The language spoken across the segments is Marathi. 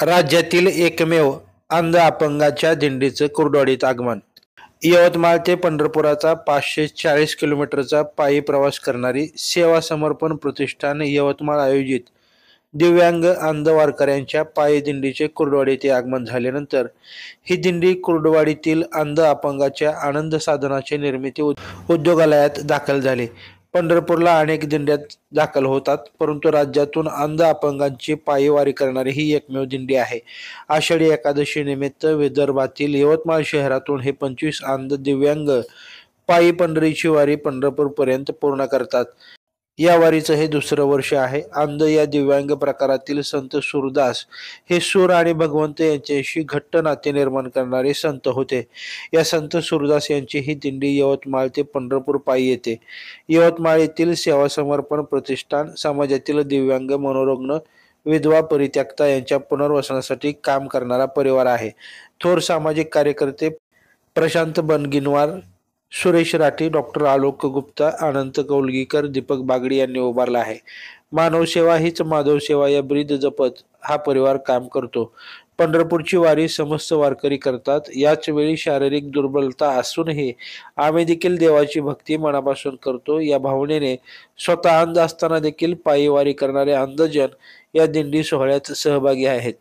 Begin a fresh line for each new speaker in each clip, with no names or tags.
राज्यातील एकमेव अंध अपंगाच्या दिंडीचं कुर्डवाडीत आगमन. यवतमाळ ते पंढरपुराचा 540 किलोमीटरचा पायी प्रवास करणारी सेवा समर्पण प्रतिष्ठान यवतमाळ आयोजित दिव्यांग अंध वारकऱ्यांच्या पायी दिंडीचे कुर्डवाडी येथे आगमन झाल्यानंतर ही दिंडी कुर्डवाडीतील अंध अपंगाच्या आनंद साधनाची निर्मिती उद्योगालयात दाखल झाली. पंढरपूरला अनेक दिंड्या दाखल होतात, परंतु राज्यातून अंध अपंगांची पायी वारी करणारी ही एकमेव दिंडी आहे. आषाढी एकादशी निमित्त विदर्भातील यवतमाळ शहरातून हे 25 अंध दिव्यांग पायी पंढरीची वारी पंढरपूरपर्यंत पूर्ण करतात. या वारीचं हे दुसरं वर्ष आहे. अंध या दिव्यांग प्रकारातील संत सूरदास हे सूर आणि भगवंत यांच्याशी घट्ट नाते निर्माण करणारे संत होते. या संत सूरदास यांची ही दिंडी यवतमाळ ते पंढरपूर पायी येते. यवतमाळ येथील सेवा समर्पण प्रतिष्ठान समाजातील दिव्यांग, मनोरुग्ण, विधवा, परित्यक्ता यांच्या पुनर्वसनासाठी काम करणारा परिवार आहे. थोर सामाजिक कार्यकर्ते प्रशांत बनगिनवार, सुरेश राठी, डॉक्टर आलोक गुप्ता, अनंत कौलगीकर, दीपक बागडी यांनी उभारला आहे. मानवसेवा हीच माधवसेवा या ब्रीद जपत हा परिवार काम करतो. पंढरपूरची वारी समस्त वारकरी करतात. याच वेळी शारीरिक दुर्बलता असूनही आम्ही देखील देवाची भक्ती मनापासून करतो या भावनेने स्वतः अंध असताना देखील पायी वारी करणारे अंधजन या दिंडी सोहळ्यात सहभागी आहेत.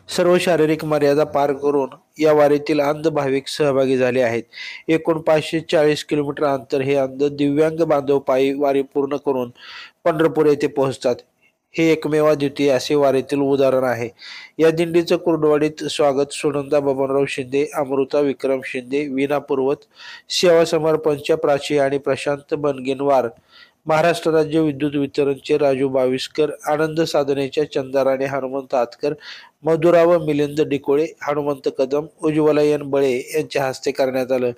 सर्व शारीरिक मर्यादा पार करून या वारीतील अंध भाविक सहभागी झाले आहेत. एकूण 540 किलोमीटर अंतर हे अंध दिव्यांग बांधव पायी वारी पूर्ण करून पंढरपूर येथे पोहोचतात. हे एकमेवाद्वितीय असे वारीतील उदाहरण आहे. या दिंडीचं कुर्डवाडीत स्वागत सुनंदा बबनराव शिंदे, अमृता विक्रम शिंदे, वीणा पुरवत, सेवा समर्पणच्या प्राची आणि प्रशांत बनगिनवार, महाराष्ट्र राज्य विद्युत वितरणचे राजू बाविस्कर, आनंद साधनेच्या चंदाराणे हनुमंत आतकर, मधुरा व मिलिंद डिकोळे, हनुमंत कदम, उज्ज्वला एन बळे यांच्या हस्ते करण्यात आलं.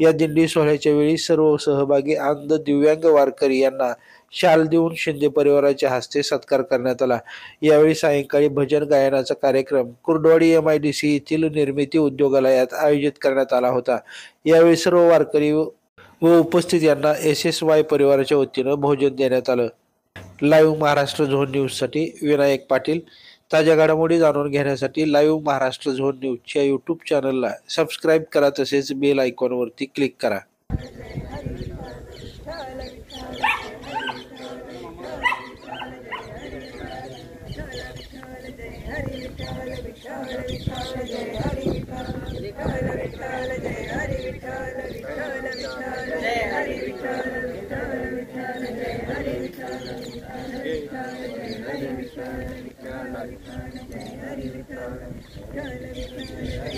या दिंडी सोहळ्याच्या वेळी सर्व सहभागी अंध दिव्यांग वारकरी यांना शाल देऊन शिंदे परिवाराच्या हस्ते सत्कार करण्यात आला. यावेळी सायंकाळी भजन गायनाचा कार्यक्रम कुर्डवाडी MIDC येथील निर्मिती उद्योगालयात आयोजित करण्यात आला होता. यावेळी सर्व वारकरी व उपस्थित यांना SSY परिवाराच्या वतीनं भोजन देण्यात आलं. लाईव्ह महाराष्ट्र झोन न्यूजसाठी विनायक पाटील. ताज्या घडामोडी जाणून घेण्यासाठी लाईव्ह महाराष्ट्र झोन न्यूजच्या यूट्यूब चॅनलला सबस्क्राईब करा, तसेच बेल आयकॉनवरती क्लिक करा.
Hare